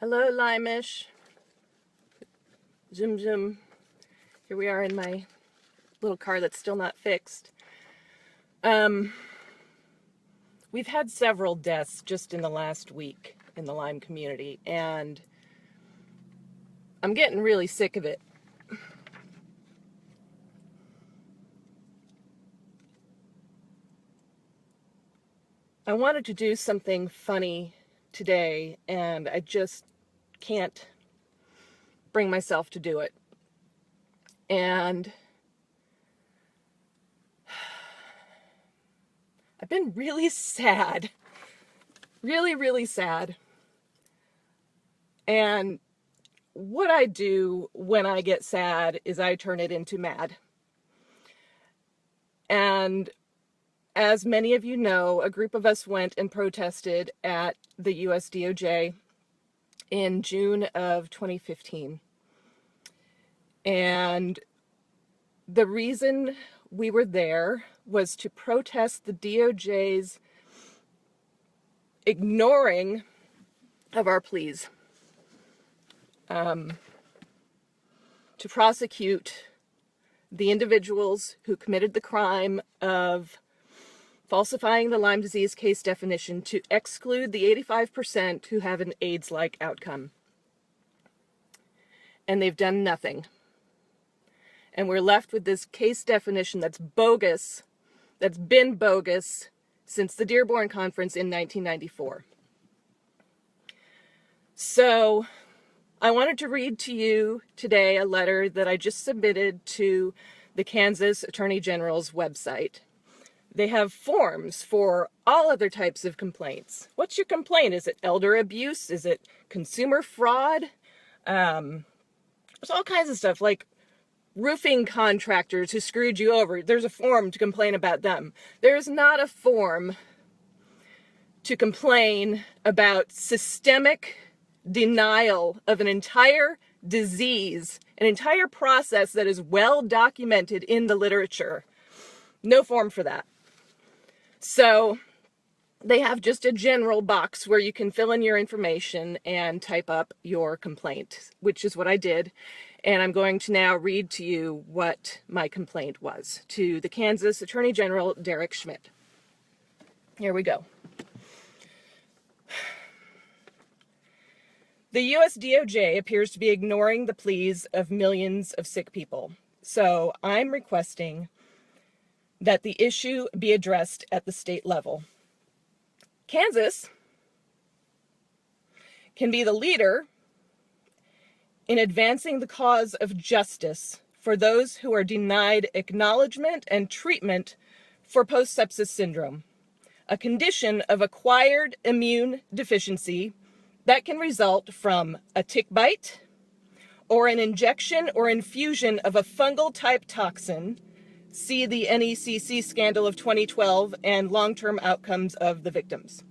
Hello, Lyme-ish. Zoom, zoom. Here we are in my little car that's still not fixed. We've had several deaths just in the last week in the Lyme community, and I'm getting really sick of it. I wanted to do something funny today, and I just can't bring myself to do it. And I've been really sad. Really, really sad. And what I do when I get sad is I turn it into mad. And as many of you know, a group of us went and protested at the USDOJ in June of 2015. And the reason we were there was to protest the DOJ's ignoring of our pleas, to prosecute the individuals who committed the crime of falsifying the Lyme disease case definition, to exclude the 85% who have an AIDS-like outcome. And they've done nothing. And we're left with this case definition that's bogus, that's been bogus since the Dearborn Conference in 1994. So I wanted to read to you today a letter that I just submitted to the Kansas Attorney General's website. They have forms for all other types of complaints. What's your complaint? Is it elder abuse? Is it consumer fraud? There's all kinds of stuff, like roofing contractors who screwed you over. There's a form to complain about them. There's not a form to complain about systemic denial of an entire disease, an entire process that is well documented in the literature. No form for that. So they have just a general box where you can fill in your information and type up your complaint, which is what I did. And I'm going to now read to you what my complaint was to the Kansas Attorney General, Derek Schmidt. Here we go. The USDOJ appears to be ignoring the pleas of millions of sick people. So I'm requesting that the issue be addressed at the state level. Kansas can be the leader in advancing the cause of justice for those who are denied acknowledgement and treatment for post-sepsis syndrome, a condition of acquired immune deficiency that can result from a tick bite or an injection or infusion of a fungal type toxin. See the NECC scandal of 2012 and long-term outcomes of the victims.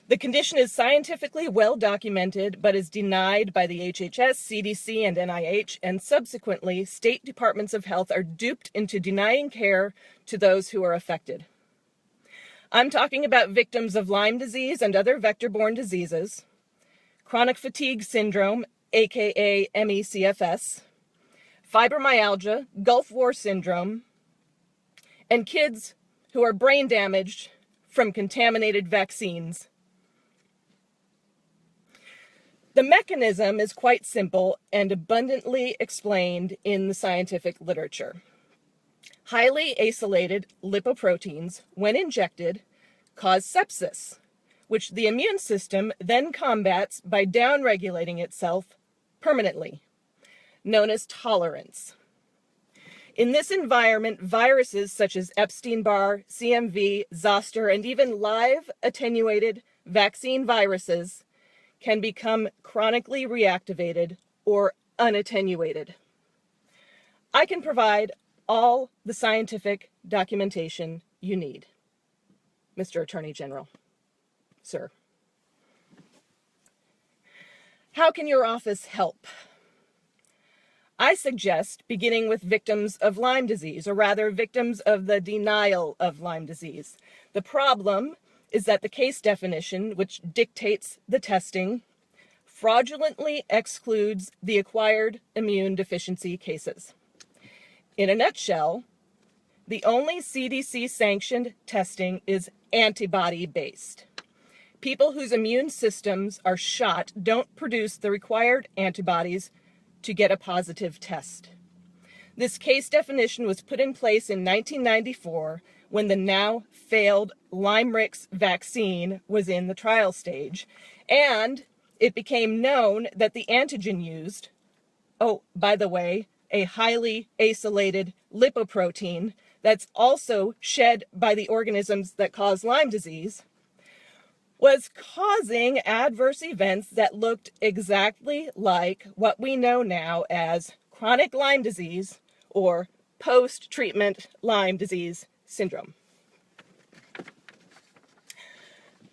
The condition is scientifically well documented, but is denied by the HHS, CDC, and NIH, and subsequently, state departments of health are duped into denying care to those who are affected. I'm talking about victims of Lyme disease and other vector-borne diseases, chronic fatigue syndrome, aka MECFS, fibromyalgia, Gulf War syndrome, and kids who are brain damaged from contaminated vaccines. The mechanism is quite simple and abundantly explained in the scientific literature. Highly acylated lipoproteins, when injected, cause sepsis, which the immune system then combats by downregulating itself permanently, known as tolerance. In this environment, viruses such as Epstein-Barr, CMV, zoster, and even live attenuated vaccine viruses can become chronically reactivated or unattenuated. I can provide all the scientific documentation you need, Mr. Attorney General, sir. How can your office help? I suggest beginning with victims of Lyme disease, or rather victims of the denial of Lyme disease. The problem is that the case definition, which dictates the testing, fraudulently excludes the acquired immune deficiency cases. In a nutshell, the only CDC-sanctioned testing is antibody-based. People whose immune systems are shot don't produce the required antibodies to get a positive test. This case definition was put in place in 1994 when the now failed Lyme vaccine was in the trial stage, and it became known that the antigen used, oh, by the way, a highly acylated lipoprotein that's also shed by the organisms that cause Lyme disease, was causing adverse events that looked exactly like what we know now as chronic Lyme disease or post-treatment Lyme disease syndrome.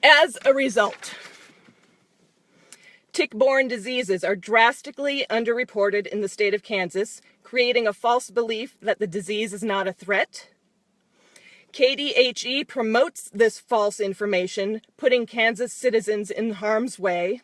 As a result, tick-borne diseases are drastically underreported in the state of Kansas, creating a false belief that the disease is not a threat. KDHE promotes this false information, putting Kansas citizens in harm's way.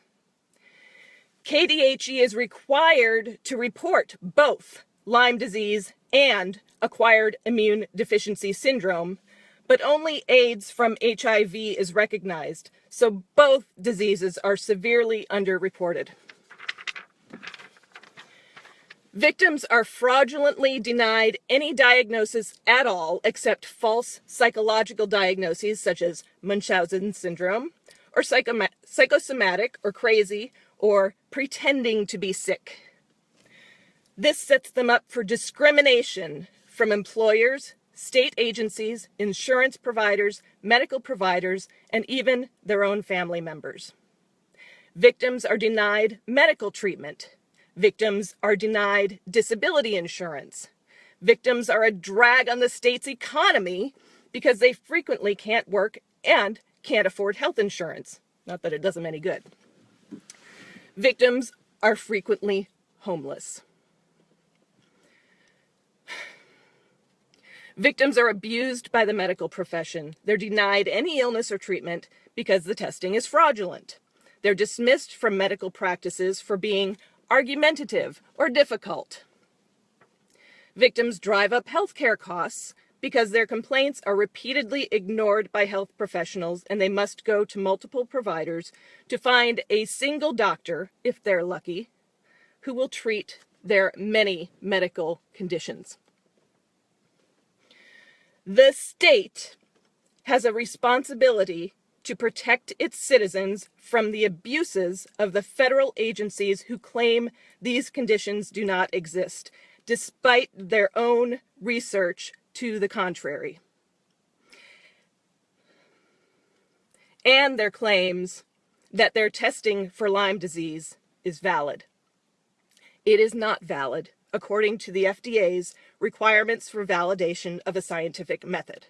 KDHE is required to report both Lyme disease and acquired immune deficiency syndrome, but only AIDS from HIV is recognized, so both diseases are severely underreported. Victims are fraudulently denied any diagnosis at all except false psychological diagnoses such as Munchausen syndrome, or psychosomatic, or crazy, or pretending to be sick. This sets them up for discrimination from employers, state agencies, insurance providers, medical providers, and even their own family members. Victims are denied medical treatment. Victims are denied disability insurance. Victims are a drag on the state's economy because they frequently can't work and can't afford health insurance. Not that it does them any good. Victims are frequently homeless. Victims are abused by the medical profession. They're denied any illness or treatment because the testing is fraudulent. They're dismissed from medical practices for being argumentative or difficult. Victims drive up healthcare costs because their complaints are repeatedly ignored by health professionals and they must go to multiple providers to find a single doctor, if they're lucky, who will treat their many medical conditions. The state has a responsibility to protect its citizens from the abuses of the federal agencies who claim these conditions do not exist, despite their own research to the contrary, and their claims that their testing for Lyme disease is valid. It is not valid according to the FDA's requirements for validation of a scientific method.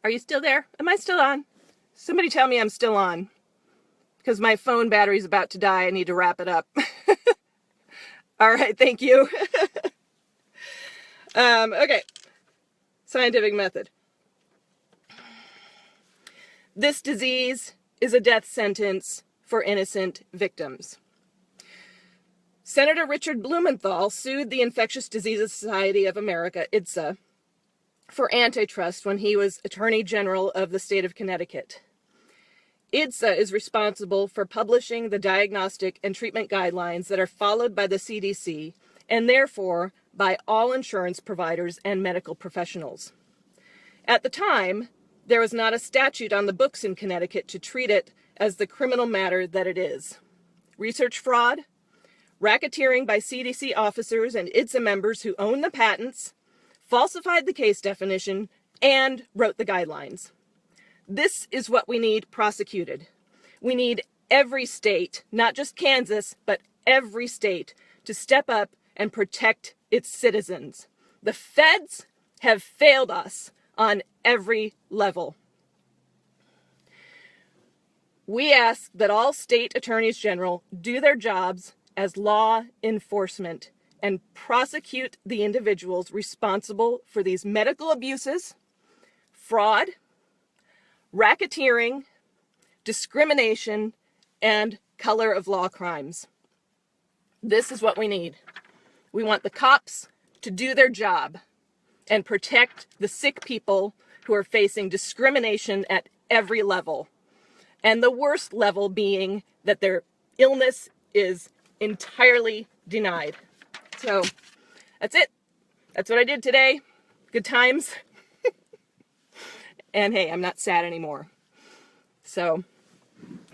Are you still there? Am I still on? Somebody tell me I'm still on, because my phone battery's about to die. I need to wrap it up. All right, thank you. Okay, scientific method. This disease is a death sentence for innocent victims. Senator Richard Blumenthal sued the Infectious Diseases Society of America, IDSA, for antitrust when he was Attorney General of the state of Connecticut. IDSA is responsible for publishing the diagnostic and treatment guidelines that are followed by the CDC and therefore by all insurance providers and medical professionals. At the time, there was not a statute on the books in Connecticut to treat it as the criminal matter that it is. Research fraud, racketeering by CDC officers and IDSA members who own the patents, falsified the case definition, and wrote the guidelines. This is what we need prosecuted. We need every state, not just Kansas, but every state, to step up and protect its citizens. The feds have failed us on every level. We ask that all state attorneys general do their jobs as law enforcement and prosecute the individuals responsible for these medical abuses, fraud, racketeering, discrimination, and color of law crimes. This is what we need. We want the cops to do their job and protect the sick people who are facing discrimination at every level. And the worst level being that their illness is entirely denied. So that's it. That's what I did today. Good times. And hey, I'm not sad anymore. So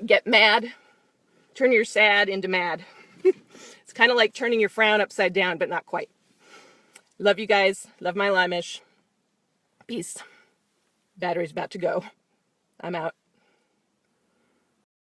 get mad. Turn your sad into mad. It's kind of like turning your frown upside down, but not quite. Love you guys. Love my Lyme-ish. Peace. Battery's about to go. I'm out.